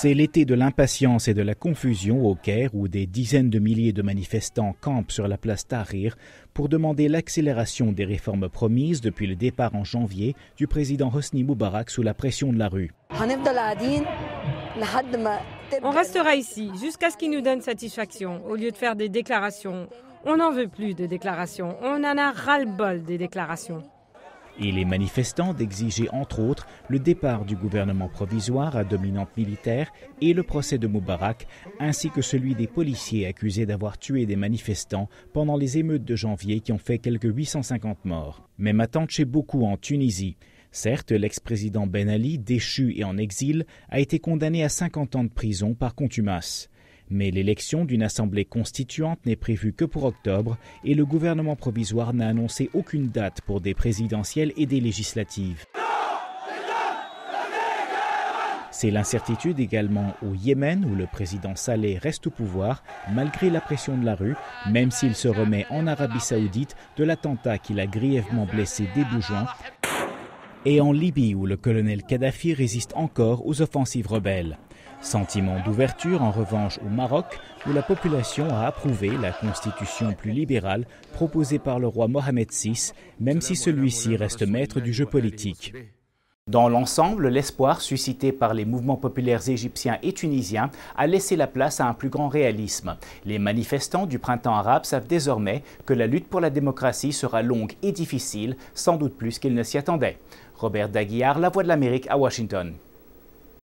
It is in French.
C'est l'été de l'impatience et de la confusion au Caire où des dizaines de milliers de manifestants campent sur la place Tahrir pour demander l'accélération des réformes promises depuis le départ en janvier du président Hosni Moubarak sous la pression de la rue. On restera ici jusqu'à ce qu'il nous donne satisfaction au lieu de faire des déclarations. On n'en veut plus de déclarations, on en a ras-le-bol des déclarations. Et les manifestants d'exiger entre autres le départ du gouvernement provisoire à dominante militaire et le procès de Moubarak, ainsi que celui des policiers accusés d'avoir tué des manifestants pendant les émeutes de janvier qui ont fait quelques 850 morts. Même attente chez beaucoup en Tunisie. Certes, l'ex-président Ben Ali, déchu et en exil, a été condamné à 50 ans de prison par contumace. Mais l'élection d'une assemblée constituante n'est prévue que pour octobre et le gouvernement provisoire n'a annoncé aucune date pour des présidentielles et des législatives. C'est l'incertitude également au Yémen où le président Saleh reste au pouvoir malgré la pression de la rue, même s'il se remet en Arabie Saoudite de l'attentat qu'il a grièvement blessé début juin, et en Libye où le colonel Kadhafi résiste encore aux offensives rebelles. Sentiment d'ouverture en revanche au Maroc où la population a approuvé la constitution plus libérale proposée par le roi Mohamed VI, même si celui-ci reste maître du jeu politique. Dans l'ensemble, l'espoir suscité par les mouvements populaires égyptiens et tunisiens a laissé la place à un plus grand réalisme. Les manifestants du printemps arabe savent désormais que la lutte pour la démocratie sera longue et difficile, sans doute plus qu'ils ne s'y attendaient. Robert Daguillard, La Voix de l'Amérique à Washington.